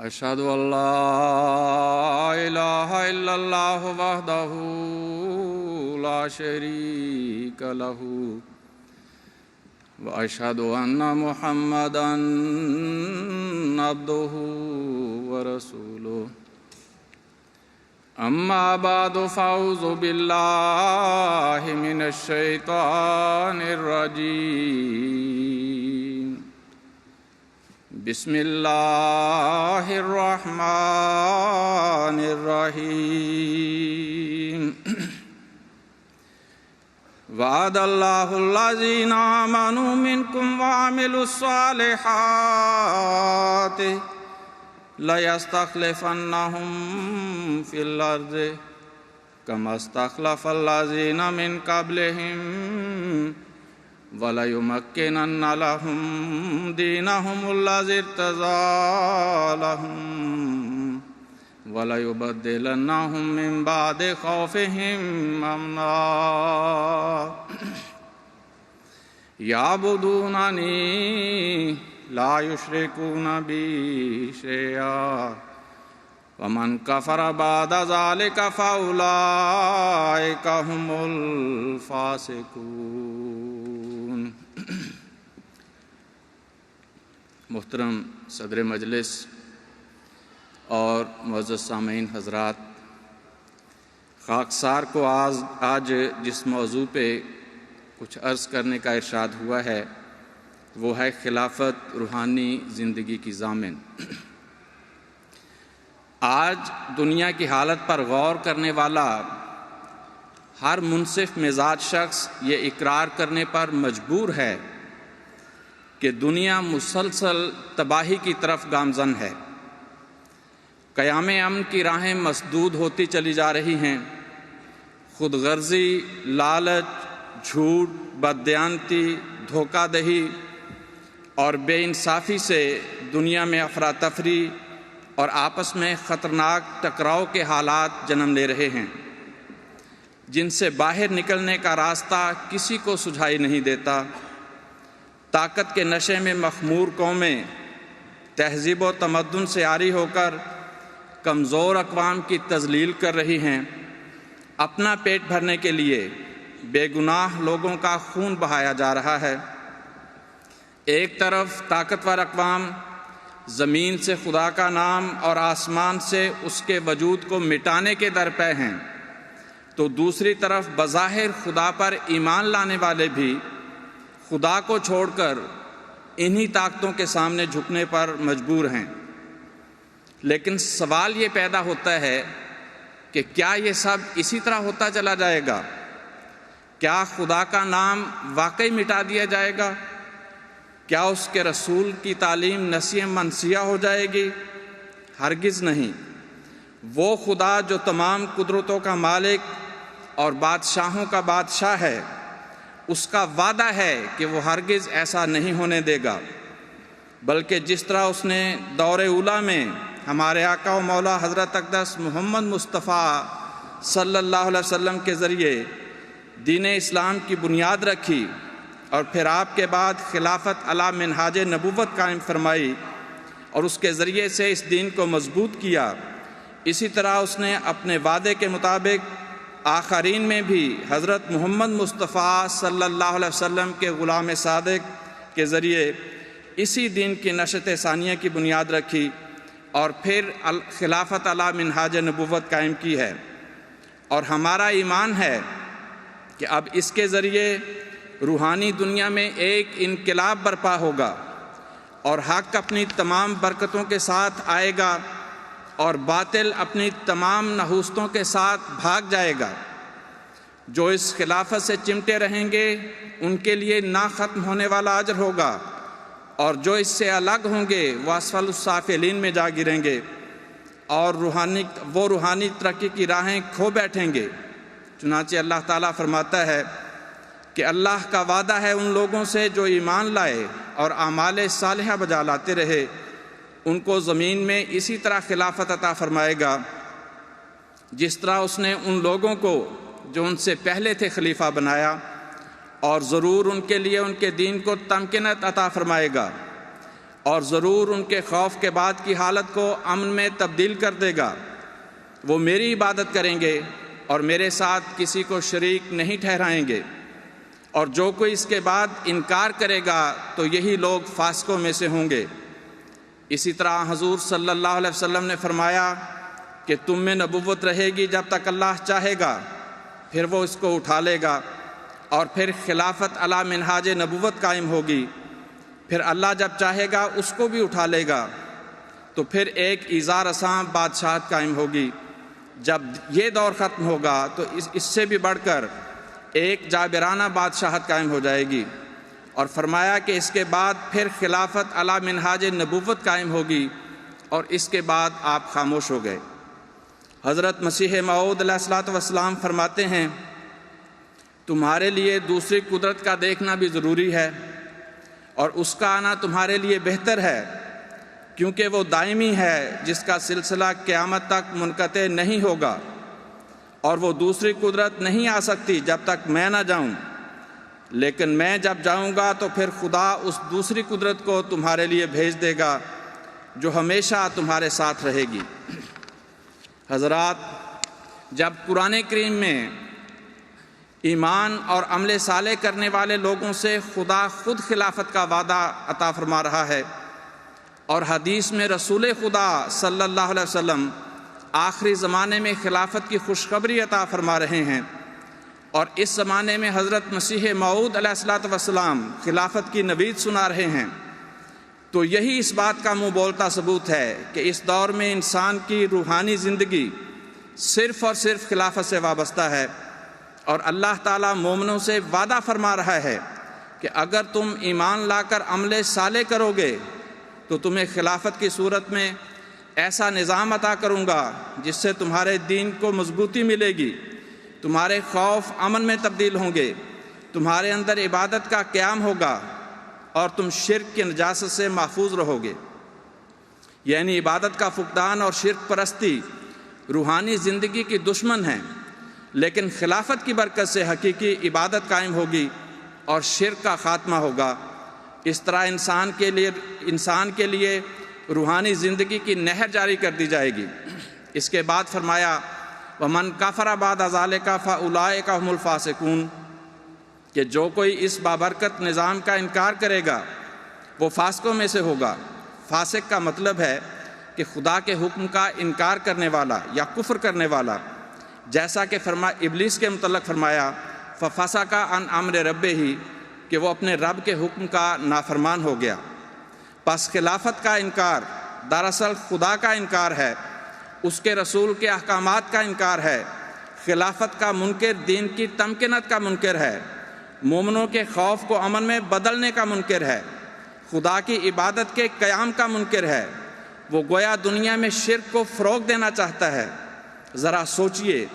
أشهد أن لا إله إلا الله وحده لا شريك له وأشهد أن محمدًا عبده ورسوله أما بعد فأعوذ بالله من الشيطان الرجيم بسم الله الرحمن الرحيم وعد الله الذين آمنوا منكم وعملوا الصالحات ليستخلفنهم في الأرض كما استخلف الذين من قبلهم وَلَيُمَكِّنَنَّ لَهُمْ دِينَهُمُ الَّذِي ارْتَضَىٰ لَهُمْ وَلَيُبَدِّلَنَّهُم مِّن بَعْدِ خَوْفِهِمْ أَمْنًا يَعْبُدُونَنِي لَا يُشْرِكُونَ بِي شَيْئًا وَمَن كَفَرَ بَعْدَ ذَلِكَ فَأُولَٰئِكَ هُمُ الْفَاسِقُونَ۔ محترم صدر مجلس اور معزز سامعین حضرات، خاکسار کو آج جس موضوع پہ کچھ عرض کرنے کا ارشاد ہوا ہے وہ ہے خلافت روحانی زندگی کی ضامن۔ آج دنیا کی حالت پر غور کرنے والا ہر منصف مزاج شخص یہ اقرار کرنے پر مجبور ہے کہ دنیا مسلسل تباہی کی طرف گامزن ہے۔ قیام امن کی راہیں مسدود ہوتی چلی جا رہی ہیں۔ خود غرضی، لالچ، جھوٹ، بددیانتی، دھوکہ دہی اور بے انصافی سے دنیا میں افراتفری اور آپس میں خطرناک ٹکراؤ کے حالات جنم لے رہے ہیں، جن سے باہر نکلنے کا راستہ کسی کو سجھائی نہیں دیتا۔ طاقت کے نشے میں مخمور قومیں تہذیب و تمدن سے عاری ہو کر کمزور اقوام کی تذلیل کر رہی ہیں۔ اپنا پیٹ بھرنے کے لیے بے گناہ لوگوں کا خون بہایا جا رہا ہے۔ ایک طرف طاقتور اقوام زمین سے خدا کا نام اور آسمان سے اس کے وجود کو مٹانے کے درپے ہیں، تو دوسری طرف بظاہر خدا پر ایمان لانے والے بھی خدا کو چھوڑ کر انہی طاقتوں کے سامنے جھکنے پر مجبور ہیں۔ لیکن سوال یہ پیدا ہوتا ہے کہ کیا یہ سب اسی طرح ہوتا چلا جائے گا؟ کیا خدا کا نام واقعی مٹا دیا جائے گا؟ کیا اس کے رسول کی تعلیم نسیہ منسیہ ہو جائے گی؟ ہرگز نہیں۔ وہ خدا جو تمام قدرتوں کا مالک اور بادشاہوں کا بادشاہ ہے، اس کا وعدہ ہے کہ وہ ہرگز ایسا نہیں ہونے دے گا، بلکہ جس طرح اس نے دور اولیٰ میں ہمارے آقا و مولا حضرت اقدس محمد مصطفیٰ صلی اللہ علیہ وسلم کے ذریعے دین اسلام کی بنیاد رکھی اور پھر آپ کے بعد خلافت علی منہاج نبوت قائم فرمائی اور اس کے ذریعے سے اس دین کو مضبوط کیا، اسی طرح اس نے اپنے وعدے کے مطابق آخرین میں بھی حضرت محمد مصطفیٰ صلی اللہ علیہ وسلم کے غلام صادق کے ذریعے اسی دین کی نشت ثانیہ کی بنیاد رکھی اور پھر خلافت علی منہاج نبوت قائم کی ہے۔ اور ہمارا ایمان ہے کہ اب اس کے ذریعے روحانی دنیا میں ایک انقلاب برپا ہوگا اور حق اپنی تمام برکتوں کے ساتھ آئے گا اور باطل اپنی تمام نحوستوں کے ساتھ بھاگ جائے گا۔ جو اس خلافت سے چمٹے رہیں گے ان کے لیے نہ ختم ہونے والا اجر ہوگا، اور جو اس سے الگ ہوں گے وہ اسفل السافلین میں جا گریں گے اور روحانی ترقی کی راہیں کھو بیٹھیں گے۔ چنانچہ اللہ تعالیٰ فرماتا ہے کہ اللہ کا وعدہ ہے ان لوگوں سے جو ایمان لائے اور اعمال صالحہ بجا لاتے رہے، ان کو زمین میں اسی طرح خلافت عطا فرمائے گا جس طرح اس نے ان لوگوں کو جو ان سے پہلے تھے خلیفہ بنایا، اور ضرور ان کے لیے ان کے دین کو تمکنت عطا فرمائے گا اور ضرور ان کے خوف کے بعد کی حالت کو امن میں تبدیل کر دے گا۔ وہ میری عبادت کریں گے اور میرے ساتھ کسی کو شریک نہیں ٹھہرائیں گے، اور جو کوئی اس کے بعد انکار کرے گا تو یہی لوگ فاسقوں میں سے ہوں گے۔ اسی طرح حضور صلی اللہ علیہ وسلم نے فرمایا کہ تم میں نبوت رہے گی جب تک اللہ چاہے گا، پھر وہ اس کو اٹھا لے گا، اور پھر خلافت علی منہاج نبوت قائم ہوگی، پھر اللہ جب چاہے گا اس کو بھی اٹھا لے گا، تو پھر ایک ایذا رساں بادشاہت قائم ہوگی۔ جب یہ دور ختم ہوگا تو اس سے بھی بڑھ کر ایک جابرانہ بادشاہت قائم ہو جائے گی، اور فرمایا کہ اس کے بعد پھر خلافت علی منہاج نبوت قائم ہوگی، اور اس کے بعد آپ خاموش ہو گئے۔ حضرت مسیح موعود علیہ الصلوۃ والسلام فرماتے ہیں، تمہارے لیے دوسری قدرت کا دیکھنا بھی ضروری ہے، اور اس کا آنا تمہارے لیے بہتر ہے، کیونکہ وہ دائمی ہے جس کا سلسلہ قیامت تک منقطع نہیں ہوگا، اور وہ دوسری قدرت نہیں آ سکتی جب تک میں نہ جاؤں، لیکن میں جب جاؤں گا تو پھر خدا اس دوسری قدرت کو تمہارے لیے بھیج دے گا جو ہمیشہ تمہارے ساتھ رہے گی۔ حضرات، جب قرآن کریم میں ایمان اور عمل صالح کرنے والے لوگوں سے خدا خود خلافت کا وعدہ عطا فرما رہا ہے، اور حدیث میں رسول خدا صلی اللہ علیہ وسلم آخری زمانے میں خلافت کی خوشخبری عطا فرما رہے ہیں، اور اس زمانے میں حضرت مسیح موعود علیہ الصلوۃ والسلام خلافت کی نوید سنا رہے ہیں، تو یہی اس بات کا منہ بولتا ثبوت ہے کہ اس دور میں انسان کی روحانی زندگی صرف اور صرف خلافت سے وابستہ ہے، اور اللہ تعالیٰ مومنوں سے وعدہ فرما رہا ہے کہ اگر تم ایمان لا کر عمل صالح کرو گے تو تمہیں خلافت کی صورت میں ایسا نظام عطا کروں گا جس سے تمہارے دین کو مضبوطی ملے گی، تمہارے خوف امن میں تبدیل ہوں گے، تمہارے اندر عبادت کا قیام ہوگا، اور تم شرک کی نجاست سے محفوظ رہو گے۔ یعنی عبادت کا فقدان اور شرک پرستی روحانی زندگی کی دشمن ہیں، لیکن خلافت کی برکت سے حقیقی عبادت قائم ہوگی اور شرک کا خاتمہ ہوگا۔ اس طرح انسان کے لیے روحانی زندگی کی نہر جاری کر دی جائے گی۔ اس کے بعد فرمایا، وَمَنْ كَفَرَ بَعْدَ ذَلِكَ فَأُولَٰئِكَ هُمُ الْفَاسِقُونَ، کہ جو کوئی اس بابرکت نظام کا انکار کرے گا وہ فاسقوں میں سے ہوگا۔ فاسق کا مطلب ہے کہ خدا کے حکم کا انکار کرنے والا یا کفر کرنے والا، جیسا کہ ابلیس کے متعلق فرمایا، فَفَسَقَ عَنْ أَمْرِ رَبِّهِ، کہ وہ اپنے رب کے حکم کا نافرمان ہو گیا۔ پس خلافت کا انکار دراصل خدا کا انکار ہے، اس کے رسول کے احکامات کا انکار ہے۔ خلافت کا منکر دین کی تمکنت کا منکر ہے، مومنوں کے خوف کو امن میں بدلنے کا منکر ہے، خدا کی عبادت کے قیام کا منکر ہے۔ وہ گویا دنیا میں شرک کو فروغ دینا چاہتا ہے۔ ذرا سوچئے،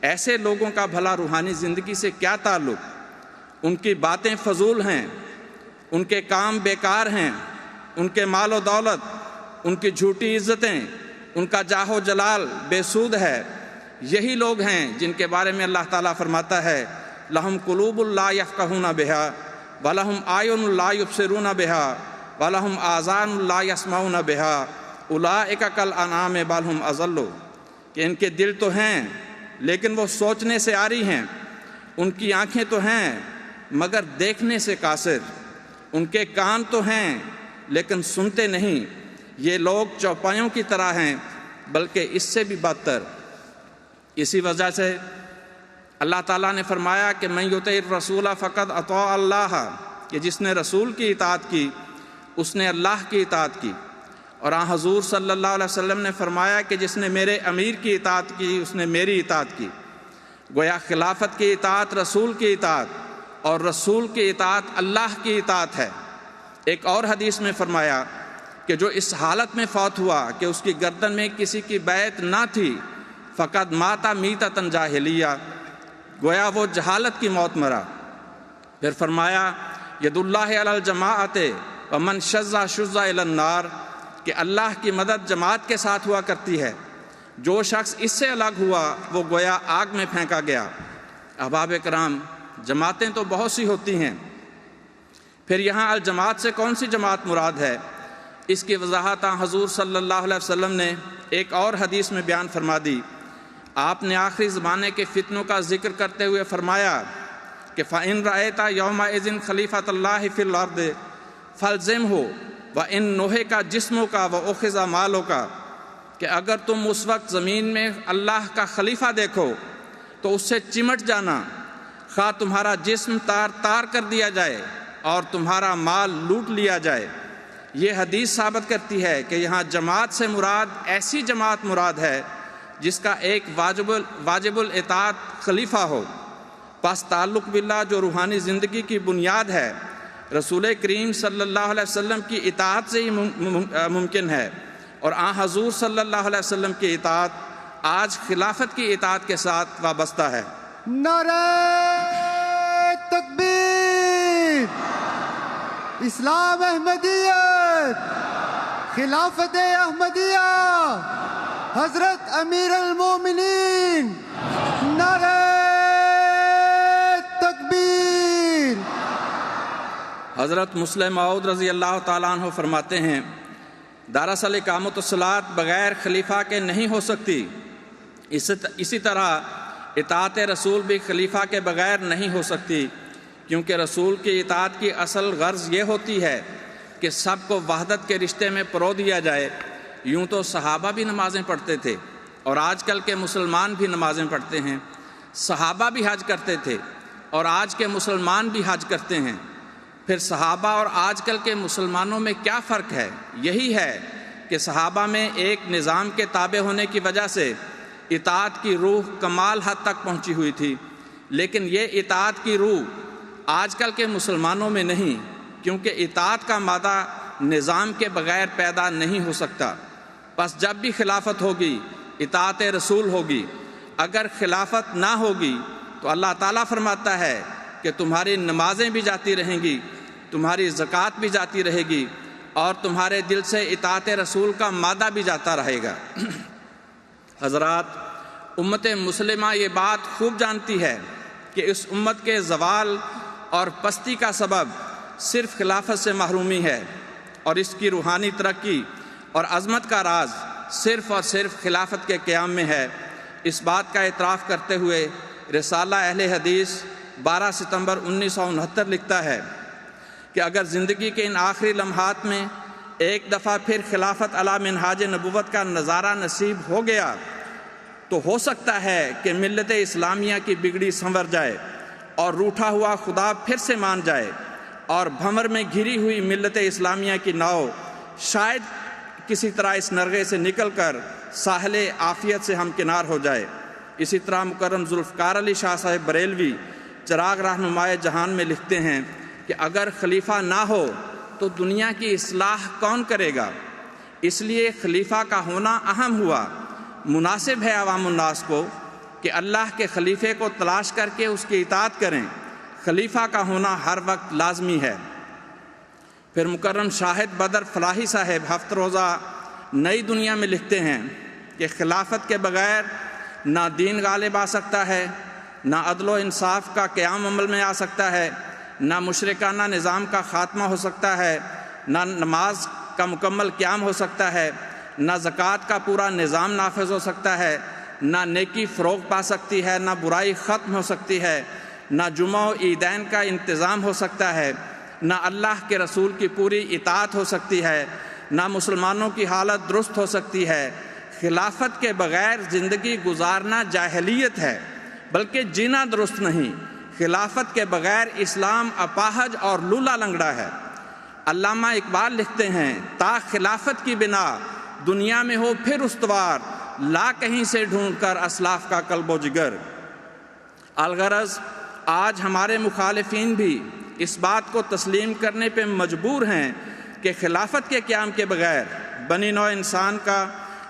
ایسے لوگوں کا بھلا روحانی زندگی سے کیا تعلق؟ ان کی باتیں فضول ہیں، ان کے کام بیکار ہیں، ان کے مال و دولت، ان کی جھوٹی عزتیں، ان کا جاہ و جلال بے سود ہے۔ یہی لوگ ہیں جن کے بارے میں اللہ تعالیٰ فرماتا ہے، لَهُمْ قُلُوبٌ لَا يَفْقَهُونَ بِهَا وَلَهُمْ أَعْيُنٌ لَا يُبْصِرُونَ بِهَا وَلَهُمْ آذَانٌ لَا يَسْمَعُونَ بِهَا أُولَٰئِكَ كَالْأَنْعَامِ بَلْ هُمْ أَضَلُّ، کہ ان کے دل تو ہیں لیکن وہ سوچنے سے عاری ہیں، ان کی آنکھیں تو ہیں مگر دیکھنے سے قاصر، ان کے کان تو ہیں لیکن سنتے نہیں، یہ لوگ چوپایوں کی طرح ہیں بلکہ اس سے بھی بدتر۔ اسی وجہ سے اللہ تعالیٰ نے فرمایا کہ من یطع الرسول فقد اطاع اللہ، کہ جس نے رسول کی اطاعت کی اس نے اللہ کی اطاعت کی۔ اور حضور صلی اللہ علیہ وسلم نے فرمایا کہ جس نے میرے امیر کی اطاعت کی اس نے میری اطاعت کی۔ گویا خلافت کی اطاعت رسول کی اطاعت اور رسول کی اطاعت اللہ کی اطاعت ہے۔ ایک اور حدیث میں فرمایا کہ جو اس حالت میں فوت ہوا کہ اس کی گردن میں کسی کی بیعت نہ تھی، فقد مات میتۃ جاہلیہ، گویا وہ جہالت کی موت مرا۔ پھر فرمایا، ید اللہ علی الجماعۃ ومن شذ شذ الی النار، کہ اللہ کی مدد جماعت کے ساتھ ہوا کرتی ہے، جو شخص اس سے الگ ہوا وہ گویا آگ میں پھینکا گیا۔ احباب کرام، جماعتیں تو بہت سی ہوتی ہیں، پھر یہاں الجماعت سے کون سی جماعت مراد ہے؟ اس کی وضاحت حضور صلی اللہ علیہ وسلم نے ایک اور حدیث میں بیان فرما دی۔ آپ نے آخری زمانے کے فتنوں کا ذکر کرتے ہوئے فرمایا کہ فَإِن رَأَيْتَ يَوْمَئِذٍ خَلِيفَةَ اللَّهِ فِي الْأَرْضِ فَالْزِمْهُ وَإِن نُهِكَ جِسْمُكَ وَأُخِذَ مَالُكَ، کہ اگر تم اس وقت زمین میں اللہ کا خلیفہ دیکھو تو اس سے چمٹ جانا، خواہ تمہارا جسم تار تار کر دیا جائے اور تمہارا مال لوٹ لیا جائے۔ یہ حدیث ثابت کرتی ہے کہ یہاں جماعت سے مراد ایسی جماعت مراد ہے جس کا ایک واجب الاطاعت خلیفہ ہو۔ پس تعلق باللہ جو روحانی زندگی کی بنیاد ہے، رسول کریم صلی اللہ علیہ وسلم کی اطاعت سے ہی ممکن ہے، اور حضور صلی اللہ علیہ وسلم کی اطاعت آج خلافت کی اطاعت کے ساتھ وابستہ ہے۔ نعرہ تکبیر، اسلام احمدیت، خلافت احمدیہ، حضرت امیر المومنین، نعرہ تکبیر۔ حضرت مسلم موعود رضی اللہ تعالیٰ عنہ فرماتے ہیں، دراصل اقامت الصلاۃ بغیر خلیفہ کے نہیں ہو سکتی، اسی طرح اطاعت رسول بھی خلیفہ کے بغیر نہیں ہو سکتی، کیونکہ رسول کی اطاعت کی اصل غرض یہ ہوتی ہے کہ سب کو وحدت کے رشتے میں پرو دیا جائے۔ یوں تو صحابہ بھی نمازیں پڑھتے تھے اور آج کل کے مسلمان بھی نمازیں پڑھتے ہیں، صحابہ بھی حج کرتے تھے اور آج کے مسلمان بھی حج کرتے ہیں، پھر صحابہ اور آج کل کے مسلمانوں میں کیا فرق ہے؟ یہی ہے کہ صحابہ میں ایک نظام کے تابع ہونے کی وجہ سے اطاعت کی روح کمال حد تک پہنچی ہوئی تھی، لیکن یہ اطاعت کی روح آج کل کے مسلمانوں میں نہیں، کیونکہ اطاعت کا مادہ نظام کے بغیر پیدا نہیں ہو سکتا۔ پس جب بھی خلافت ہوگی اطاعت رسول ہوگی، اگر خلافت نہ ہوگی تو اللہ تعالیٰ فرماتا ہے کہ تمہاری نمازیں بھی جاتی رہیں گی، تمہاری زکوٰۃ بھی جاتی رہے گی، اور تمہارے دل سے اطاعت رسول کا مادہ بھی جاتا رہے گا۔ حضرات، امت مسلمہ یہ بات خوب جانتی ہے کہ اس امت کے زوال اور پستی کا سبب صرف خلافت سے محرومی ہے، اور اس کی روحانی ترقی اور عظمت کا راز صرف اور صرف خلافت کے قیام میں ہے۔ اس بات کا اعتراف کرتے ہوئے رسالہ اہل حدیث 12 ستمبر 1969 لکھتا ہے کہ اگر زندگی کے ان آخری لمحات میں ایک دفعہ پھر خلافت علی منہاج نبوت کا نظارہ نصیب ہو گیا تو ہو سکتا ہے کہ ملت اسلامیہ کی بگڑی سنور جائے اور روٹھا ہوا خدا پھر سے مان جائے، اور بھنور میں گھری ہوئی ملت اسلامیہ کی ناؤ شاید کسی طرح اس نرغے سے نکل کر ساحل عافیت سے ہمکنار ہو جائے۔ اسی طرح مکرم ذوالفقار علی شاہ صاحب بریلوی چراغ رہنمائے جہان میں لکھتے ہیں کہ اگر خلیفہ نہ ہو تو دنیا کی اصلاح کون کرے گا؟ اس لیے خلیفہ کا ہونا اہم ہوا۔ مناسب ہے عوام الناس کو کہ اللہ کے خلیفے کو تلاش کر کے اس کی اطاعت کریں۔ خلیفہ کا ہونا ہر وقت لازمی ہے۔ پھر مکرم شاہد بدر فلاحی صاحب ہفت روزہ نئی دنیا میں لکھتے ہیں کہ خلافت کے بغیر نہ دین غالب آ سکتا ہے، نہ عدل و انصاف کا قیام عمل میں آ سکتا ہے، نہ مشرکانہ نظام کا خاتمہ ہو سکتا ہے، نہ نماز کا مکمل قیام ہو سکتا ہے، نہ زکوٰۃ کا پورا نظام نافذ ہو سکتا ہے، نہ نیکی فروغ پا سکتی ہے، نہ برائی ختم ہو سکتی ہے، نہ جمعہ و عیدین کا انتظام ہو سکتا ہے، نہ اللہ کے رسول کی پوری اطاعت ہو سکتی ہے، نہ مسلمانوں کی حالت درست ہو سکتی ہے۔ خلافت کے بغیر زندگی گزارنا جاہلیت ہے، بلکہ جینا درست نہیں۔ خلافت کے بغیر اسلام اپاہج اور لولا لنگڑا ہے۔ علامہ اقبال لکھتے ہیں، تا خلافت کی بنا دنیا میں ہو پھر استوار، لا کہیں سے ڈھونڈ کر اسلاف کا قلب و جگر۔ الغرض آج ہمارے مخالفین بھی اس بات کو تسلیم کرنے پہ مجبور ہیں کہ خلافت کے قیام کے بغیر بنی نوع انسان کا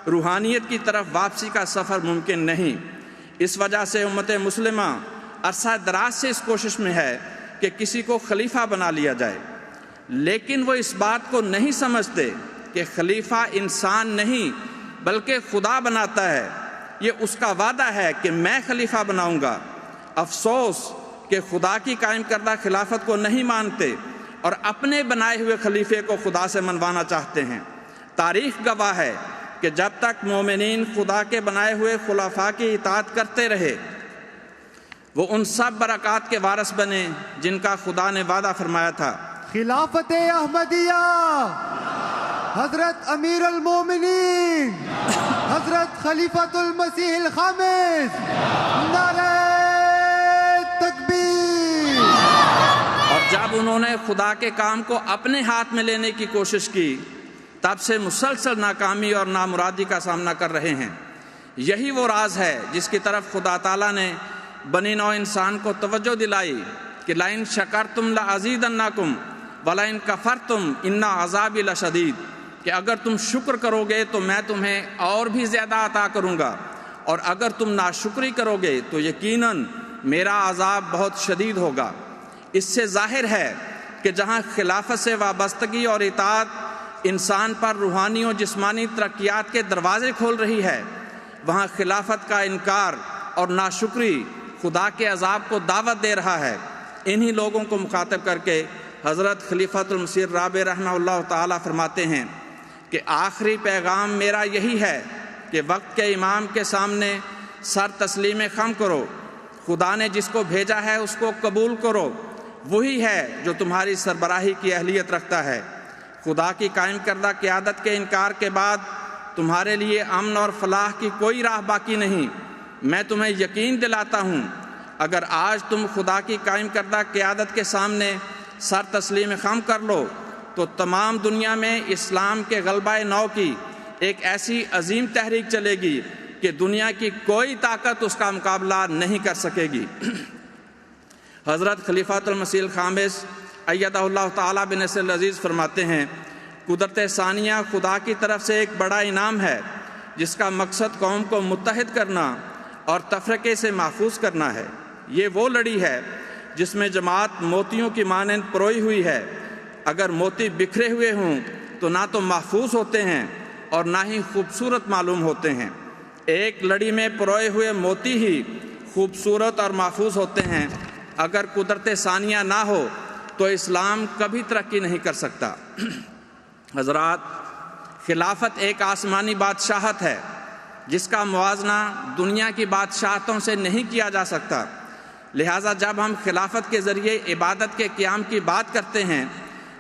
روحانیت کی طرف واپسی کا سفر ممکن نہیں۔ اس وجہ سے امت مسلمہ عرصہ دراز سے اس کوشش میں ہے کہ کسی کو خلیفہ بنا لیا جائے، لیکن وہ اس بات کو نہیں سمجھتے کہ خلیفہ انسان نہیں بلکہ خدا بناتا ہے۔ یہ اس کا وعدہ ہے کہ میں خلیفہ بناؤں گا۔ افسوس کہ خدا کی قائم کردہ خلافت کو نہیں مانتے اور اپنے بنائے ہوئے خلیفے کو خدا سے منوانا چاہتے ہیں۔ تاریخ گواہ ہے کہ جب تک مومنین خدا کے بنائے ہوئے خلفاء کی اطاعت کرتے رہے وہ ان سب برکات کے وارث بنے جن کا خدا نے وعدہ فرمایا تھا۔ خلافت احمدیہ، حضرت امیر المومنین حضرت خلیفۃ المسیح الخامس، نعرہ تکبیر۔ اور جب انہوں نے خدا کے کام کو اپنے ہاتھ میں لینے کی کوشش کی تب سے مسلسل ناکامی اور نامرادی کا سامنا کر رہے ہیں۔ یہی وہ راز ہے جس کی طرف خدا تعالیٰ نے بنی نوع انسان کو توجہ دلائی کہ لئن شکرتم لازیدنکم ولئن کفرتم ان عذابی لشدید، کہ اگر تم شکر کرو گے تو میں تمہیں اور بھی زیادہ عطا کروں گا، اور اگر تم ناشکری کرو گے تو یقیناً میرا عذاب بہت شدید ہوگا۔ اس سے ظاہر ہے کہ جہاں خلافت سے وابستگی اور اطاعت انسان پر روحانی و جسمانی ترقیات کے دروازے کھول رہی ہے، وہاں خلافت کا انکار اور ناشکری خدا کے عذاب کو دعوت دے رہا ہے۔ انہی لوگوں کو مخاطب کر کے حضرت خلیفۃ المسیح رابع رحمہ اللہ تعالیٰ فرماتے ہیں کہ آخری پیغام میرا یہی ہے کہ وقت کے امام کے سامنے سر تسلیم خم کرو، خدا نے جس کو بھیجا ہے اس کو قبول کرو، وہی ہے جو تمہاری سربراہی کی اہلیت رکھتا ہے۔ خدا کی قائم کردہ قیادت کے انکار کے بعد تمہارے لیے امن اور فلاح کی کوئی راہ باقی نہیں۔ میں تمہیں یقین دلاتا ہوں اگر آج تم خدا کی قائم کردہ قیادت کے سامنے سر تسلیم خم کر لو تو تمام دنیا میں اسلام کے غلبہ نو کی ایک ایسی عظیم تحریک چلے گی کہ دنیا کی کوئی طاقت اس کا مقابلہ نہیں کر سکے گی۔ حضرت خلیفۃ المسیح الخامس ایدہ اللہ تعالیٰ بنصر العزیز فرماتے ہیں قدرت ثانیہ خدا کی طرف سے ایک بڑا انعام ہے جس کا مقصد قوم کو متحد کرنا اور تفرقے سے محفوظ کرنا ہے۔ یہ وہ لڑی ہے جس میں جماعت موتیوں کی مانند پروئی ہوئی ہے۔ اگر موتی بکھرے ہوئے ہوں تو نہ تو محفوظ ہوتے ہیں اور نہ ہی خوبصورت معلوم ہوتے ہیں۔ ایک لڑی میں پروئے ہوئے موتی ہی خوبصورت اور محفوظ ہوتے ہیں۔ اگر قدرت ثانیہ نہ ہو تو اسلام کبھی ترقی نہیں کر سکتا۔ حضرات، خلافت ایک آسمانی بادشاہت ہے جس کا موازنہ دنیا کی بادشاہتوں سے نہیں کیا جا سکتا۔ لہٰذا جب ہم خلافت کے ذریعے عبادت کے قیام کی بات کرتے ہیں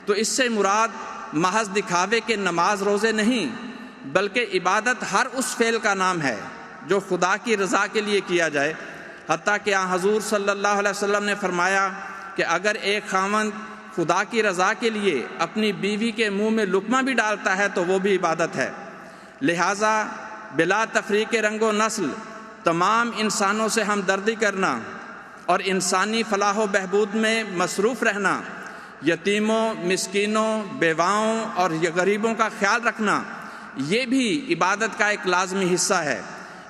تو اس سے مراد محض دکھاوے کے نماز روزے نہیں بلکہ عبادت ہر اس فعل کا نام ہے جو خدا کی رضا کے لیے کیا جائے۔ حتیٰ کہ حضور صلی اللہ علیہ وسلم نے فرمایا کہ اگر ایک خاوند خدا کی رضا کے لیے اپنی بیوی کے منہ میں لقمہ بھی ڈالتا ہے تو وہ بھی عبادت ہے۔ لہٰذا بلا تفریق رنگ و نسل تمام انسانوں سے ہمدردی کرنا اور انسانی فلاح و بہبود میں مصروف رہنا، یتیموں، مسکینوں، بیواؤں اور غریبوں کا خیال رکھنا، یہ بھی عبادت کا ایک لازمی حصہ ہے۔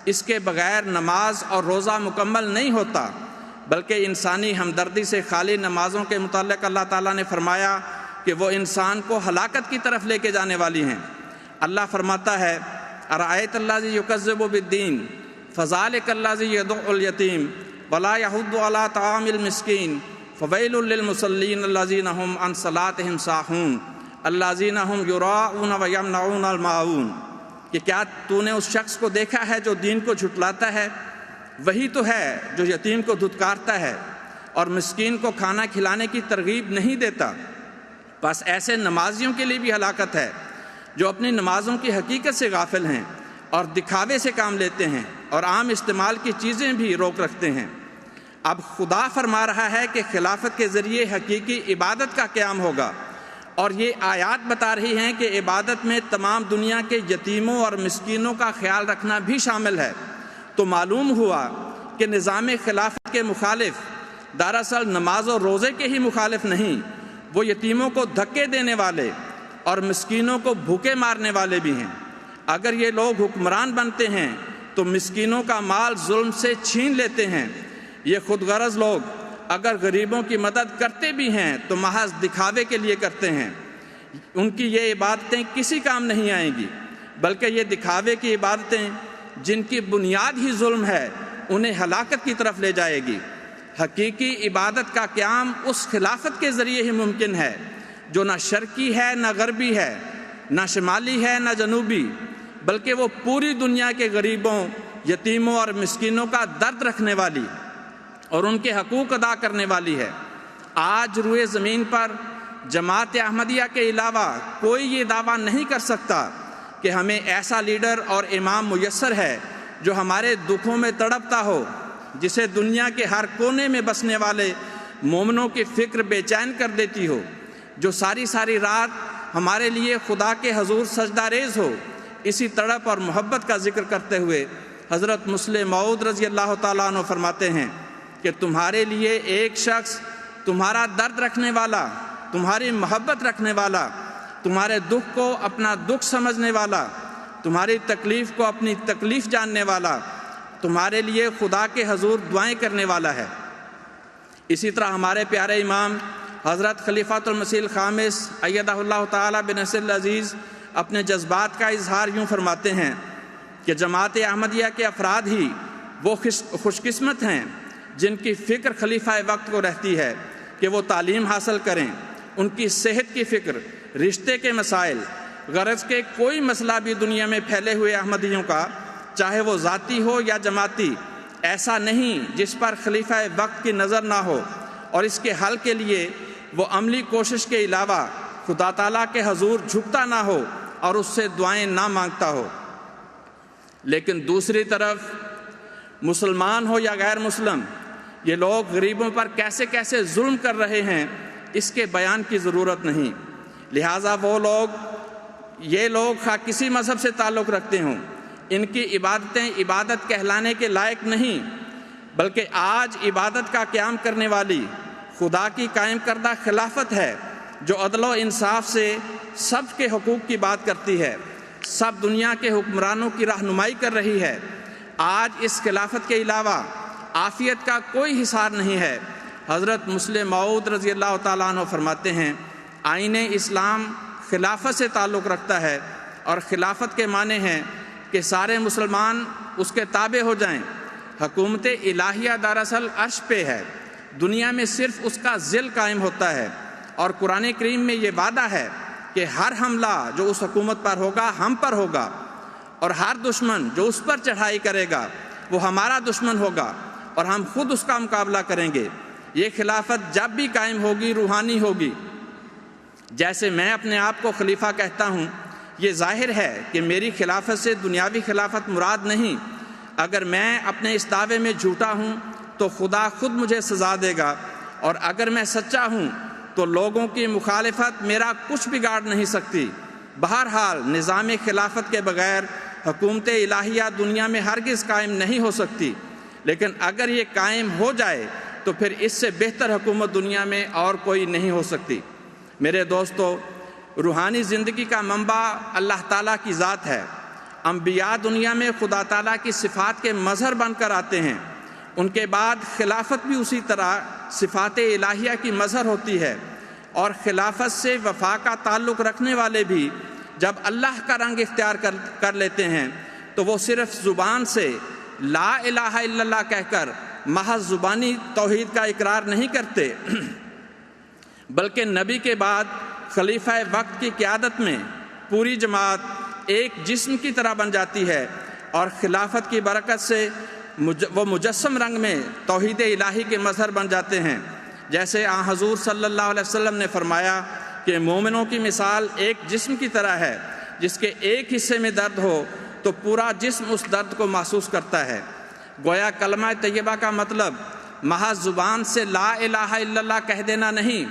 اس کے بغیر نماز اور روزہ مکمل نہیں ہوتا، بلکہ انسانی ہمدردی سے خالی نمازوں کے متعلق اللہ تعالیٰ نے فرمایا کہ وہ انسان کو ہلاکت کی طرف لے کے جانے والی ہیں۔ اللہ فرماتا ہے ارأیت الذی یکذب بالدین فذلک الذی یدع الیتیم ولا یحض علی طعام المسکین فویل للمصلین الذین هم عن صلاتهم ساہون الذین هم یراؤون ویمنعون الماعون، کہ کیا تو نے اس شخص کو دیکھا ہے جو دین کو جھٹلاتا ہے؟ وہی تو ہے جو یتیم کو دھتکارتا ہے اور مسکین کو کھانا کھلانے کی ترغیب نہیں دیتا۔ بس ایسے نمازیوں کے لیے بھی ہلاکت ہے جو اپنی نمازوں کی حقیقت سے غافل ہیں اور دکھاوے سے کام لیتے ہیں اور عام استعمال کی چیزیں بھی روک رکھتے ہیں۔ اب خدا فرما رہا ہے کہ خلافت کے ذریعے حقیقی عبادت کا قیام ہوگا، اور یہ آیات بتا رہی ہیں کہ عبادت میں تمام دنیا کے یتیموں اور مسکینوں کا خیال رکھنا بھی شامل ہے۔ تو معلوم ہوا کہ نظام خلافت کے مخالف دراصل نماز و روزے کے ہی مخالف نہیں، وہ یتیموں کو دھکے دینے والے اور مسکینوں کو بھوکے مارنے والے بھی ہیں۔ اگر یہ لوگ حکمران بنتے ہیں تو مسکینوں کا مال ظلم سے چھین لیتے ہیں۔ یہ خود غرض لوگ اگر غریبوں کی مدد کرتے بھی ہیں تو محض دکھاوے کے لیے کرتے ہیں۔ ان کی یہ عبادتیں کسی کام نہیں آئیں گی، بلکہ یہ دکھاوے کی عبادتیں جن کی بنیاد ہی ظلم ہے انہیں ہلاکت کی طرف لے جائے گی۔ حقیقی عبادت کا قیام اس خلافت کے ذریعے ہی ممکن ہے جو نہ شرقی ہے نہ غربی ہے، نہ شمالی ہے نہ جنوبی، بلکہ وہ پوری دنیا کے غریبوں، یتیموں اور مسکینوں کا درد رکھنے والی اور ان کے حقوق ادا کرنے والی ہے۔ آج روئے زمین پر جماعت احمدیہ کے علاوہ کوئی یہ دعویٰ نہیں کر سکتا کہ ہمیں ایسا لیڈر اور امام میسر ہے جو ہمارے دکھوں میں تڑپتا ہو، جسے دنیا کے ہر کونے میں بسنے والے مومنوں کی فکر بے چین کر دیتی ہو، جو ساری ساری رات ہمارے لیے خدا کے حضور سجدہ ریز ہو۔ اسی تڑپ اور محبت کا ذکر کرتے ہوئے حضرت مسلم موعود رضی اللہ تعالیٰ عنہ فرماتے ہیں کہ تمہارے لیے ایک شخص تمہارا درد رکھنے والا، تمہاری محبت رکھنے والا، تمہارے دکھ کو اپنا دکھ سمجھنے والا، تمہاری تکلیف کو اپنی تکلیف جاننے والا، تمہارے لیے خدا کے حضور دعائیں کرنے والا ہے۔ اسی طرح ہمارے پیارے امام حضرت خلیفۃ المسیح الخامس ایدہ اللہ تعالیٰ بنصر العزیز اپنے جذبات کا اظہار یوں فرماتے ہیں کہ جماعت احمدیہ کے افراد ہی وہ خوش قسمت ہیں جن کی فکر خلیفہ وقت کو رہتی ہے کہ وہ تعلیم حاصل کریں، ان کی صحت کی فکر، رشتے کے مسائل، غرض کے کوئی مسئلہ بھی دنیا میں پھیلے ہوئے احمدیوں کا، چاہے وہ ذاتی ہو یا جماعتی، ایسا نہیں جس پر خلیفہ وقت کی نظر نہ ہو اور اس کے حل کے لیے وہ عملی کوشش کے علاوہ خدا تعالیٰ کے حضور جھکتا نہ ہو اور اس سے دعائیں نہ مانگتا ہو۔ لیکن دوسری طرف مسلمان ہو یا غیر مسلم، یہ لوگ غریبوں پر کیسے کیسے ظلم کر رہے ہیں اس کے بیان کی ضرورت نہیں۔ لہٰذا یہ لوگ خواہ کسی مذہب سے تعلق رکھتے ہوں، ان کی عبادتیں عبادت کہلانے کے لائق نہیں، بلکہ آج عبادت کا قیام کرنے والی خدا کی قائم کردہ خلافت ہے جو عدل و انصاف سے سب کے حقوق کی بات کرتی ہے، سب دنیا کے حکمرانوں کی رہنمائی کر رہی ہے۔ آج اس خلافت کے علاوہ عافیت کا کوئی حصار نہیں ہے۔ حضرت مسلم موعود رضی اللہ تعالیٰ عنہ فرماتے ہیں آئین اسلام خلافت سے تعلق رکھتا ہے، اور خلافت کے معنی ہیں کہ سارے مسلمان اس کے تابع ہو جائیں۔ حکومت الہیہ دراصل عرش پہ ہے، دنیا میں صرف اس کا ذل قائم ہوتا ہے، اور قرآن کریم میں یہ وعدہ ہے کہ ہر حملہ جو اس حکومت پر ہوگا ہم پر ہوگا، اور ہر دشمن جو اس پر چڑھائی کرے گا وہ ہمارا دشمن ہوگا، اور ہم خود اس کا مقابلہ کریں گے۔ یہ خلافت جب بھی قائم ہوگی روحانی ہوگی۔ جیسے میں اپنے آپ کو خلیفہ کہتا ہوں، یہ ظاہر ہے کہ میری خلافت سے دنیاوی خلافت مراد نہیں۔ اگر میں اپنے اس دعوے میں جھوٹا ہوں تو خدا خود مجھے سزا دے گا، اور اگر میں سچا ہوں تو لوگوں کی مخالفت میرا کچھ بگاڑ نہیں سکتی۔ بہرحال نظام خلافت کے بغیر حکومت الہیہ دنیا میں ہرگز قائم نہیں ہو سکتی، لیکن اگر یہ قائم ہو جائے تو پھر اس سے بہتر حکومت دنیا میں اور کوئی نہیں ہو سکتی۔ میرے دوستو، روحانی زندگی کا منبع اللہ تعالیٰ کی ذات ہے۔ انبیاء دنیا میں خدا تعالیٰ کی صفات کے مظہر بن کر آتے ہیں، ان کے بعد خلافت بھی اسی طرح صفات الہیہ کی مظہر ہوتی ہے، اور خلافت سے وفا کا تعلق رکھنے والے بھی جب اللہ کا رنگ اختیار کر لیتے ہیں تو وہ صرف زبان سے لا الہ الا اللہ کہہ کر محض زبانی توحید کا اقرار نہیں کرتے، بلکہ نبی کے بعد خلیفہ وقت کی قیادت میں پوری جماعت ایک جسم کی طرح بن جاتی ہے، اور خلافت کی برکت سے وہ مجسم رنگ میں توحید الہی کے مظہر بن جاتے ہیں۔ جیسے حضور صلی اللہ علیہ وسلم نے فرمایا کہ مومنوں کی مثال ایک جسم کی طرح ہے، جس کے ایک حصے میں درد ہو تو پورا جسم اس درد کو محسوس کرتا ہے۔ گویا کلمہ طیبہ کا مطلب محض زبان سے لا الہ الا اللہ کہہ دینا نہیں،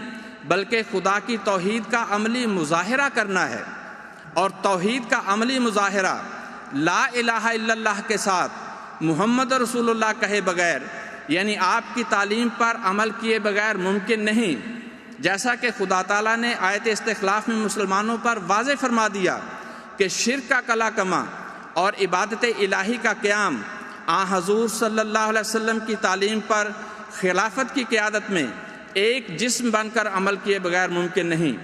بلکہ خدا کی توحید کا عملی مظاہرہ کرنا ہے، اور توحید کا عملی مظاہرہ لا الہ الا اللہ کے ساتھ محمد رسول اللہ کہے بغیر، یعنی آپ کی تعلیم پر عمل کیے بغیر ممکن نہیں۔ جیسا کہ خدا تعالیٰ نے آیت استخلاف میں مسلمانوں پر واضح فرما دیا کہ شرک کا کلا کما اور عبادت الہی کا قیام حضور صلی اللہ علیہ وسلم کی تعلیم پر خلافت کی قیادت میں ایک جسم بن کر عمل کیے بغیر ممکن نہیں۔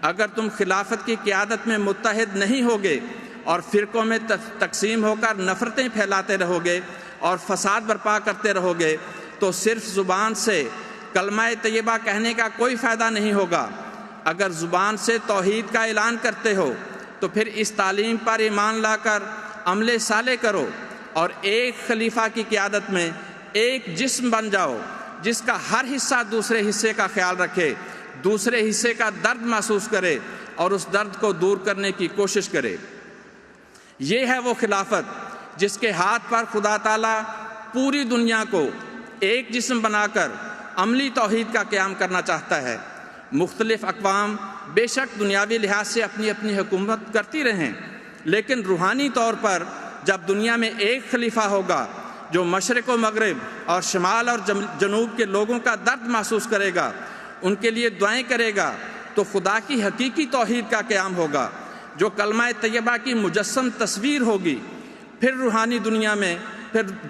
اگر تم خلافت کی قیادت میں متحد نہیں ہوگے اور فرقوں میں تقسیم ہو کر نفرتیں پھیلاتے رہو گے اور فساد برپا کرتے رہو گے تو صرف زبان سے کلمہ طیبہ کہنے کا کوئی فائدہ نہیں ہوگا۔ اگر زبان سے توحید کا اعلان کرتے ہو تو پھر اس تعلیم پر ایمان لا کر عمل صالح کرو اور ایک خلیفہ کی قیادت میں ایک جسم بن جاؤ جس کا ہر حصہ دوسرے حصے کا خیال رکھے، دوسرے حصے کا درد محسوس کرے اور اس درد کو دور کرنے کی کوشش کرے۔ یہ ہے وہ خلافت جس کے ہاتھ پر خدا تعالیٰ پوری دنیا کو ایک جسم بنا کر عملی توحید کا قیام کرنا چاہتا ہے۔ مختلف اقوام بے شک دنیاوی لحاظ سے اپنی اپنی حکومت کرتی رہیں، لیکن روحانی طور پر جب دنیا میں ایک خلیفہ ہوگا جو مشرق و مغرب اور شمال اور جنوب کے لوگوں کا درد محسوس کرے گا، ان کے لیے دعائیں کرے گا، تو خدا کی حقیقی توحید کا قیام ہوگا جو کلمہ طیبہ کی مجسم تصویر ہوگی۔ پھر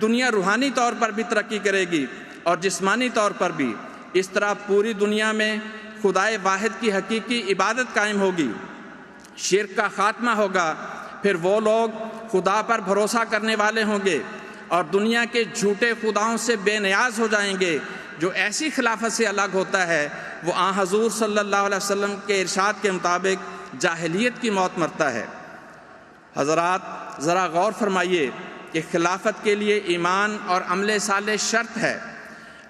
دنیا روحانی طور پر بھی ترقی کرے گی اور جسمانی طور پر بھی۔ اس طرح پوری دنیا میں خدائے واحد کی حقیقی عبادت قائم ہوگی، شرک کا خاتمہ ہوگا، پھر وہ لوگ خدا پر بھروسہ کرنے والے ہوں گے اور دنیا کے جھوٹے خداؤں سے بے نیاز ہو جائیں گے۔ جو ایسی خلافت سے الگ ہوتا ہے وہ آن حضور صلی اللہ علیہ وسلم کے ارشاد کے مطابق جاہلیت کی موت مرتا ہے۔ حضرات ذرا غور فرمائیے کہ خلافت کے لیے ایمان اور عمل صالح شرط ہے۔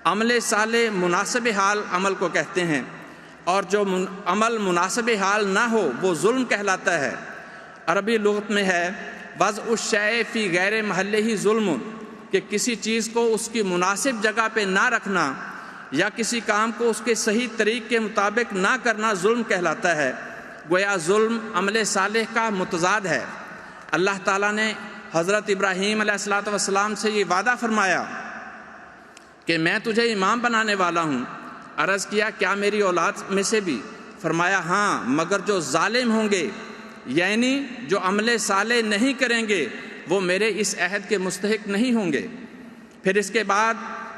عمل صالح مناسب حال عمل کو کہتے ہیں، اور جو عمل مناسب حال نہ ہو وہ ظلم کہلاتا ہے۔ عربی لغت میں ہے وضع الشیء فی غیر محلہ ظلم، کہ کسی چیز کو اس کی مناسب جگہ پہ نہ رکھنا یا کسی کام کو اس کے صحیح طریق کے مطابق نہ کرنا ظلم کہلاتا ہے۔ گویا ظلم عمل صالح کا متضاد ہے۔ اللہ تعالیٰ نے حضرت ابراہیم علیہ السلام سے یہ وعدہ فرمایا کہ میں تجھے امام بنانے والا ہوں۔ عرض کیا کیا میری اولاد میں سے بھی؟ فرمایا ہاں، مگر جو ظالم ہوں گے، یعنی جو عمل صالح نہیں کریں گے، وہ میرے اس عہد کے مستحق نہیں ہوں گے۔ پھر اس کے بعد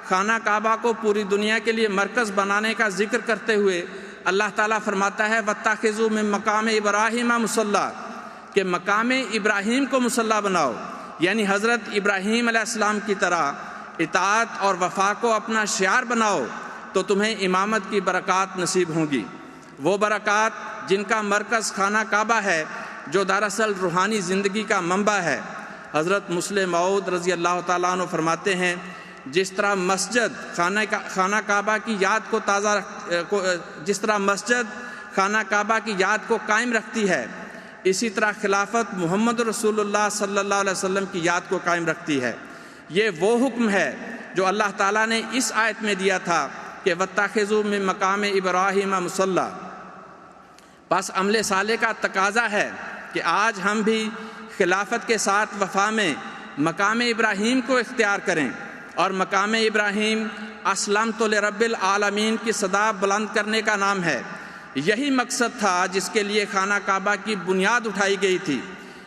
خانہ کعبہ کو پوری دنیا کے لیے مرکز بنانے کا ذکر کرتے ہوئے اللہ تعالیٰ فرماتا ہے وَاتَّخِذُوا مِن مَّقَامِ إِبْرَاهِيمَ مُصَلًّى، کہ مقام ابراہیم کو مصلی بناؤ، یعنی حضرت ابراہیم علیہ السلام کی طرح اطاعت اور وفا کو اپنا شعار بناؤ تو تمہیں امامت کی برکات نصیب ہوں گی۔ وہ برکات جن کا مرکز خانہ کعبہ ہے، جو دراصل روحانی زندگی کا منبع ہے۔ حضرت مسلم موعود رضی اللہ تعالیٰ عنہ فرماتے ہیں جس طرح مسجد خانہ کعبہ کی یاد کو قائم رکھتی ہے، اسی طرح خلافت محمد رسول اللہ صلی اللہ علیہ وسلم کی یاد کو قائم رکھتی ہے۔ یہ وہ حکم ہے جو اللہ تعالیٰ نے اس آیت میں دیا تھا کہ وَاتَّخِذُوا مِن مَّقَامِ إِبْرَاهِيمَ مُصَلًّى۔ بس عمل صالح کا تقاضا ہے کہ آج ہم بھی خلافت کے ساتھ وفا میں مقام ابراہیم کو اختیار کریں، اور مقام ابراہیم اسلمت لرب العالمین کی صدا بلند کرنے کا نام ہے۔ یہی مقصد تھا جس کے لیے خانہ کعبہ کی بنیاد اٹھائی گئی تھی،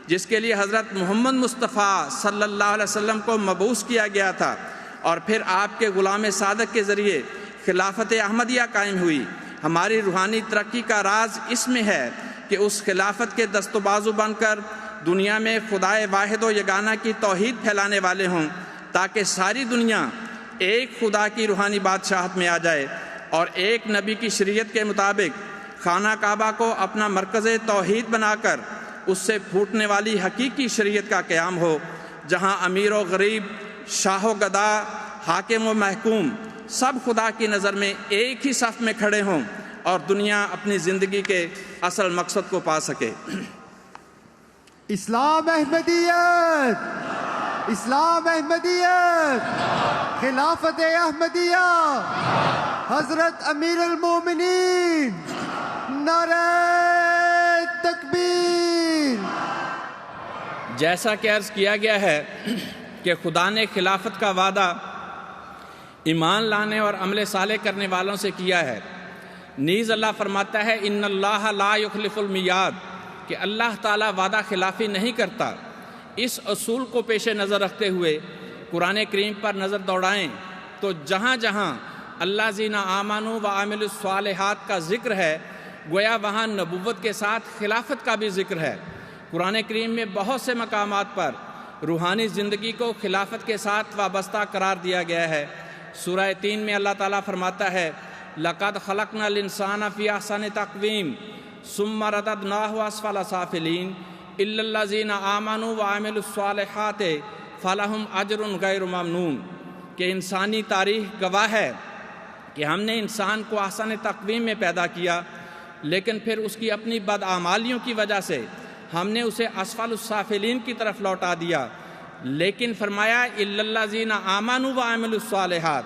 جس کے لیے حضرت محمد مصطفیٰ صلی اللہ علیہ وسلم کو مبعوث کیا گیا تھا، اور پھر آپ کے غلام صادق کے ذریعے خلافت احمدیہ قائم ہوئی۔ ہماری روحانی ترقی کا راز اس میں ہے کہ اس خلافت کے دست و بازو بن کر دنیا میں خدائے واحد و یگانہ کی توحید پھیلانے والے ہوں، تاکہ ساری دنیا ایک خدا کی روحانی بادشاہت میں آ جائے اور ایک نبی کی شریعت کے مطابق خانہ کعبہ کو اپنا مرکز توحید بنا کر اس سے پھوٹنے والی حقیقی شریعت کا قیام ہو، جہاں امیر و غریب، شاہ و گدا، حاکم و محکوم سب خدا کی نظر میں ایک ہی صف میں کھڑے ہوں اور دنیا اپنی زندگی کے اصل مقصد کو پا سکے۔ اسلام احمدیت، اسلام احمدیت، خلافت احمدیہ، حضرت امیر المومنین، نعرہ تکبیر۔ جیسا کہ عرض کیا گیا ہے کہ خدا نے خلافت کا وعدہ ایمان لانے اور عمل صالح کرنے والوں سے کیا ہے۔ نیز اللہ فرماتا ہے ان اللہ لا یخلف المیعاد، کہ اللہ تعالیٰ وعدہ خلافی نہیں کرتا۔ اس اصول کو پیش نظر رکھتے ہوئے قرآن کریم پر نظر دوڑائیں تو جہاں جہاں اللہ زین آمنوا وعملوا الصالحات کا ذکر ہے، گویا وہاں نبوت کے ساتھ خلافت کا بھی ذکر ہے۔ قرآن کریم میں بہت سے مقامات پر روحانی زندگی کو خلافت کے ساتھ وابستہ قرار دیا گیا ہے۔ سورہ 3 میں اللہ تعالیٰ فرماتا ہے لقد خلقنا الانسان فی احسن تقویم ثم رددناہ اسفل سافلین الا الذین آمنوا وعملوا الصالحات فلہم اجر غیر ممنون، کہ انسانی تاریخ گواہ ہے کہ ہم نے انسان کو احسن تقویم میں پیدا کیا، لیکن پھر اس کی اپنی بدعمالیوں کی وجہ سے ہم نے اسے اسفل السافلین کی طرف لوٹا دیا۔ لیکن فرمایا الا الذین آمنوا وعملوا الصالحات،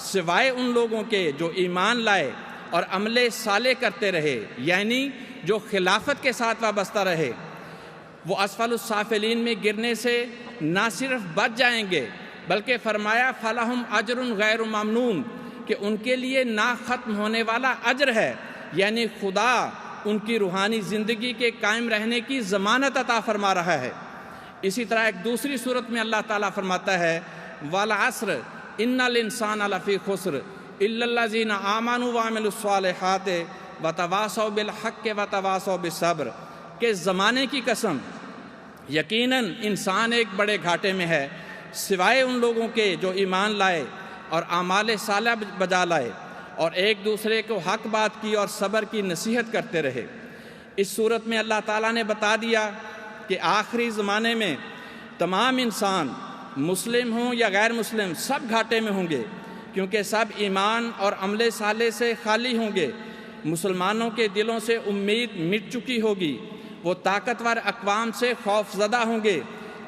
سوائے ان لوگوں کے جو ایمان لائے اور عمل صالح کرتے رہے، یعنی جو خلافت کے ساتھ وابستہ رہے، وہ اسفل السافلین میں گرنے سے نہ صرف بچ جائیں گے بلکہ فرمایا فلہم اجر غیر ممنون، کہ ان کے لیے نہ ختم ہونے والا اجر ہے، یعنی خدا ان کی روحانی زندگی کے قائم رہنے کی ضمانت عطا فرما رہا ہے۔ اسی طرح ایک دوسری صورت میں اللہ تعالیٰ فرماتا ہے والعصر ان الانسان لفی خسر الا الذین آمنوا وعملوا الصالحات وتواصوا بالحق وتواصوا بالصبر، کہ زمانے کی قسم یقیناً انسان ایک بڑے گھاٹے میں ہے سوائے ان لوگوں کے جو ایمان لائے اور اعمال صالح بجا لائے اور ایک دوسرے کو حق بات کی اور صبر کی نصیحت کرتے رہے۔ اس صورت میں اللہ تعالیٰ نے بتا دیا کہ آخری زمانے میں تمام انسان مسلم ہوں یا غیر مسلم سب گھاٹے میں ہوں گے، کیونکہ سب ایمان اور عمل صالح سے خالی ہوں گے۔ مسلمانوں کے دلوں سے امید مٹ چکی ہوگی، وہ طاقتور اقوام سے خوف زدہ ہوں گے،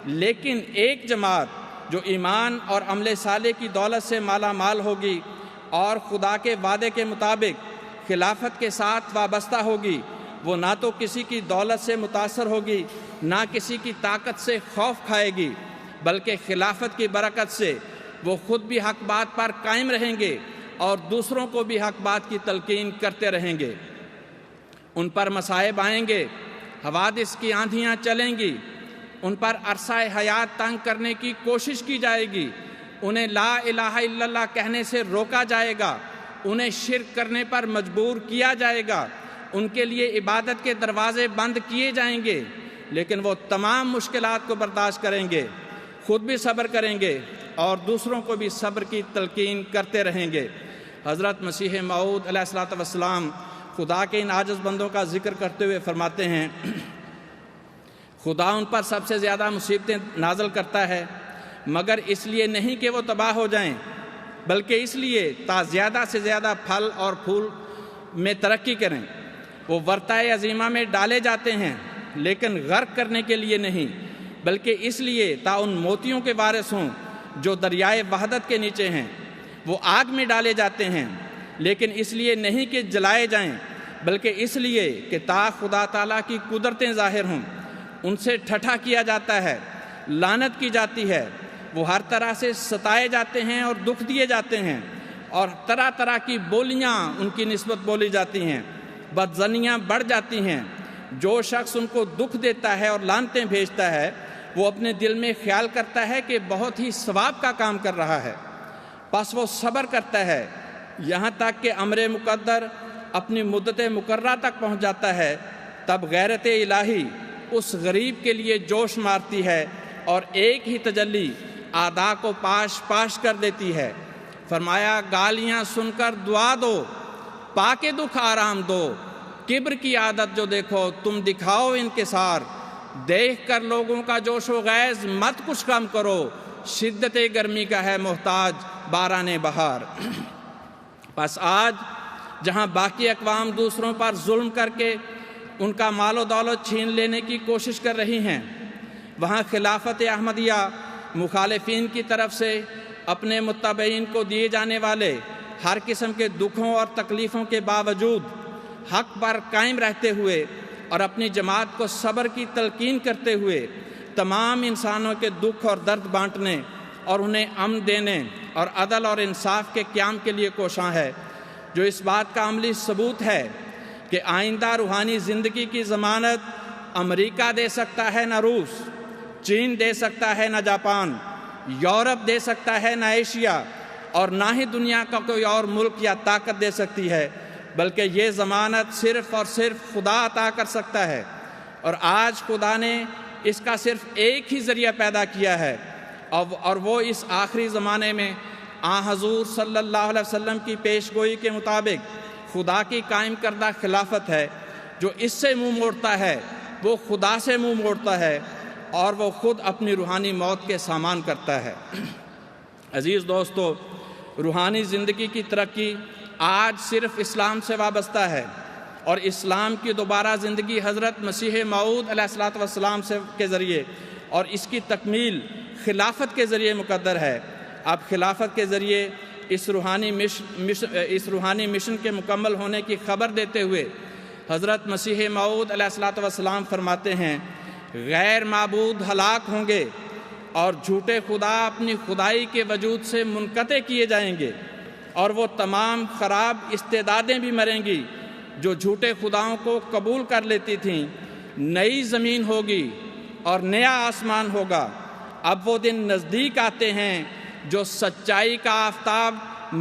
لیکن ایک جماعت جو ایمان اور عمل صالح کی دولت سے مالا مال ہوگی اور خدا کے وعدے کے مطابق خلافت کے ساتھ وابستہ ہوگی، وہ نہ تو کسی کی دولت سے متاثر ہوگی نہ کسی کی طاقت سے خوف کھائے گی، بلکہ خلافت کی برکت سے وہ خود بھی حق بات پر قائم رہیں گے اور دوسروں کو بھی حق بات کی تلقین کرتے رہیں گے۔ ان پر مصائب آئیں گے، حوادث کی آندھیاں چلیں گی، ان پر عرصہ حیات تنگ کرنے کی کوشش کی جائے گی، انہیں لا الہ الا اللہ کہنے سے روکا جائے گا، انہیں شرک کرنے پر مجبور کیا جائے گا، ان کے لیے عبادت کے دروازے بند کیے جائیں گے، لیکن وہ تمام مشکلات کو برداشت کریں گے، خود بھی صبر کریں گے اور دوسروں کو بھی صبر کی تلقین کرتے رہیں گے۔ حضرت مسیح موعود علیہ الصلوۃ والسلام خدا کے ان عاجز بندوں کا ذکر کرتے ہوئے فرماتے ہیں خدا ان پر سب سے زیادہ مصیبتیں نازل کرتا ہے، مگر اس لیے نہیں کہ وہ تباہ ہو جائیں، بلکہ اس لیے تا زیادہ سے زیادہ پھل اور پھول میں ترقی کریں۔ وہ ورطۂ عظیمہ میں ڈالے جاتے ہیں لیکن غرق کرنے کے لیے نہیں، بلکہ اس لیے تا ان موتیوں کے وارث ہوں جو دریائے وحدت کے نیچے ہیں۔ وہ آگ میں ڈالے جاتے ہیں لیکن اس لیے نہیں کہ جلائے جائیں، بلکہ اس لیے کہ تا خدا تعالیٰ کی قدرتیں ظاہر ہوں۔ ان سے ٹھٹھا کیا جاتا ہے، لعنت کی جاتی ہے، وہ ہر طرح سے ستائے جاتے ہیں اور دکھ دیے جاتے ہیں، اور طرح طرح کی بولیاں ان کی نسبت بولی جاتی ہیں، بدظنیاں بڑھ جاتی ہیں۔ جو شخص ان کو دکھ دیتا ہے اور لعنتیں بھیجتا ہے، وہ اپنے دل میں خیال کرتا ہے کہ بہت ہی ثواب کا کام کر رہا ہے، پس وہ صبر کرتا ہے یہاں تک کہ امر مقدر اپنی مدت مقررہ تک پہنچ جاتا ہے۔ تب غیرت الہی اس غریب کے لیے جوش مارتی ہے اور ایک ہی تجلی اعداء کو پاش پاش کر دیتی ہے۔ فرمایا گالیاں سن کر دعا دو، پاکے دکھ آرام دو، کبر کی عادت جو دیکھو تم دکھاؤ انکسار، دیکھ کر لوگوں کا جوش و خیز مت کچھ کم کرو، شدت گرمی کا ہے محتاج باران بہار۔ پس آج جہاں باقی اقوام دوسروں پر ظلم کر کے ان کا مال و دولت چھین لینے کی کوشش کر رہی ہیں، وہاں خلافت احمدیہ مخالفین کی طرف سے اپنے متبعین کو دیے جانے والے ہر قسم کے دکھوں اور تکلیفوں کے باوجود حق پر قائم رہتے ہوئے اور اپنی جماعت کو صبر کی تلقین کرتے ہوئے تمام انسانوں کے دکھ اور درد بانٹنے اور انہیں امن دینے اور عدل اور انصاف کے قیام کے لیے کوشاں ہے، جو اس بات کا عملی ثبوت ہے کہ آئندہ روحانی زندگی کی ضمانت امریکہ دے سکتا ہے نہ روس، چین دے سکتا ہے نہ جاپان، یورپ دے سکتا ہے نہ ایشیا، اور نہ ہی دنیا کا کوئی اور ملک یا طاقت دے سکتی ہے، بلکہ یہ ضمانت صرف اور صرف خدا عطا کر سکتا ہے۔ اور آج خدا نے اس کا صرف ایک ہی ذریعہ پیدا کیا ہے، اور وہ اس آخری زمانے میں حضور صلی اللہ علیہ وسلم کی پیش گوئی کے مطابق خدا کی قائم کردہ خلافت ہے۔ جو اس سے منہ موڑتا ہے وہ خدا سے منہ موڑتا ہے اور وہ خود اپنی روحانی موت کے سامان کرتا ہے۔ عزیز دوستو، روحانی زندگی کی ترقی آج صرف اسلام سے وابستہ ہے، اور اسلام کی دوبارہ زندگی حضرت مسیح موعود علیہ السلام کے ذریعے اور اس کی تکمیل خلافت کے ذریعے مقدر ہے۔ اب خلافت کے ذریعے اس روحانی مشن کے مکمل ہونے کی خبر دیتے ہوئے حضرت مسیح موعود علیہ السلام فرماتے ہیں، غیر معبود ہلاک ہوں گے اور جھوٹے خدا اپنی خدائی کے وجود سے منقطع کیے جائیں گے، اور وہ تمام خراب استعدادیں بھی مریں گی جو جھوٹے خداؤں کو قبول کر لیتی تھیں۔ نئی زمین ہوگی اور نیا آسمان ہوگا۔ اب وہ دن نزدیک آتے ہیں جو سچائی کا آفتاب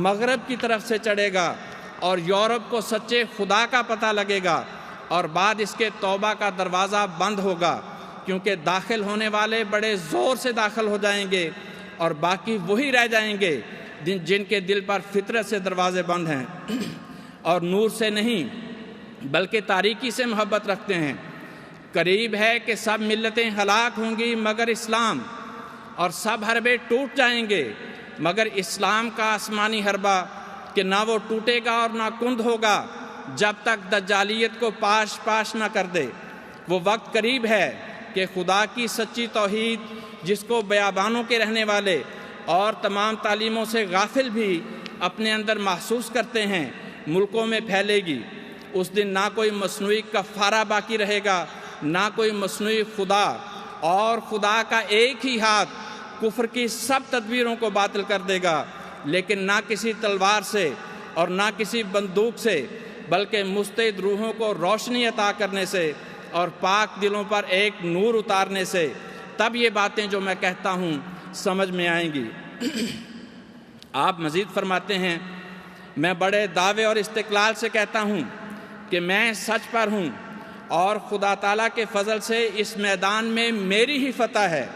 مغرب کی طرف سے چڑھے گا اور یورپ کو سچے خدا کا پتہ لگے گا، اور بعد اس کے توبہ کا دروازہ بند ہوگا، کیونکہ داخل ہونے والے بڑے زور سے داخل ہو جائیں گے اور باقی وہی رہ جائیں گے جن کے دل پر فطرت سے دروازے بند ہیں اور نور سے نہیں بلکہ تاریکی سے محبت رکھتے ہیں۔ قریب ہے کہ سب ملتیں ہلاک ہوں گی مگر اسلام، اور سب حربے ٹوٹ جائیں گے مگر اسلام کا آسمانی حربہ، کہ نہ وہ ٹوٹے گا اور نہ کند ہوگا جب تک دجالیت کو پاش پاش نہ کر دے۔ وہ وقت قریب ہے کہ خدا کی سچی توحید، جس کو بیابانوں کے رہنے والے اور تمام تعلیموں سے غافل بھی اپنے اندر محسوس کرتے ہیں، ملکوں میں پھیلے گی۔ اس دن نہ کوئی مصنوعی کفارہ باقی رہے گا، نہ کوئی مصنوعی خدا، اور خدا کا ایک ہی ہاتھ کفر کی سب تدبیروں کو باطل کر دے گا، لیکن نہ کسی تلوار سے اور نہ کسی بندوق سے، بلکہ مستعد روحوں کو روشنی عطا کرنے سے اور پاک دلوں پر ایک نور اتارنے سے۔ تب یہ باتیں جو میں کہتا ہوں سمجھ میں آئیں گی۔ آپ مزید فرماتے ہیں، میں بڑے دعوے اور استقلال سے کہتا ہوں کہ میں سچ پر ہوں، اور خدا تعالیٰ کے فضل سے اس میدان میں میری ہی فتح ہے،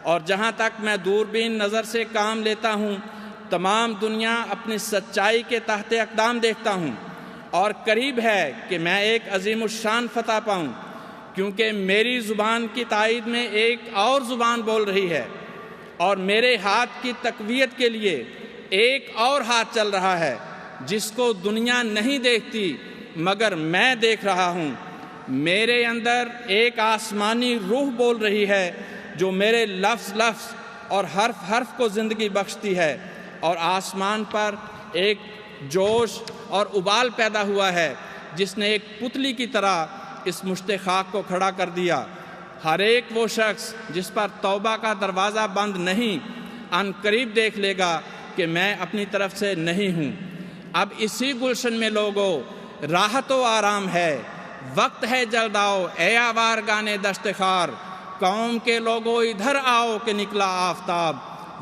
اور جہاں تک میں دوربین نظر سے کام لیتا ہوں تمام دنیا اپنی سچائی کے تحت اقدام دیکھتا ہوں، اور قریب ہے کہ میں ایک عظیم الشان فتح پاؤں، کیونکہ میری زبان کی تائید میں ایک اور زبان بول رہی ہے، اور میرے ہاتھ کی تقویت کے لیے ایک اور ہاتھ چل رہا ہے، جس کو دنیا نہیں دیکھتی مگر میں دیکھ رہا ہوں۔ میرے اندر ایک آسمانی روح بول رہی ہے جو میرے لفظ لفظ اور حرف حرف کو زندگی بخشتی ہے، اور آسمان پر ایک جوش اور ابال پیدا ہوا ہے جس نے ایک پتلی کی طرح اس مشت خاک کو کھڑا کر دیا۔ ہر ایک وہ شخص جس پر توبہ کا دروازہ بند نہیں، ان قریب دیکھ لے گا کہ میں اپنی طرف سے نہیں ہوں۔ اب اسی گلشن میں لوگوں راحت و آرام ہے، وقت ہے جلد آؤ اے آوار گانے دشت خار، قوم کے لوگوں ادھر آؤ کہ نکلا آفتاب،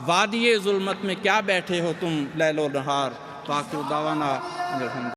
وادی ظلمت میں کیا بیٹھے ہو تم لیل و نہار۔ فاخر دعوانا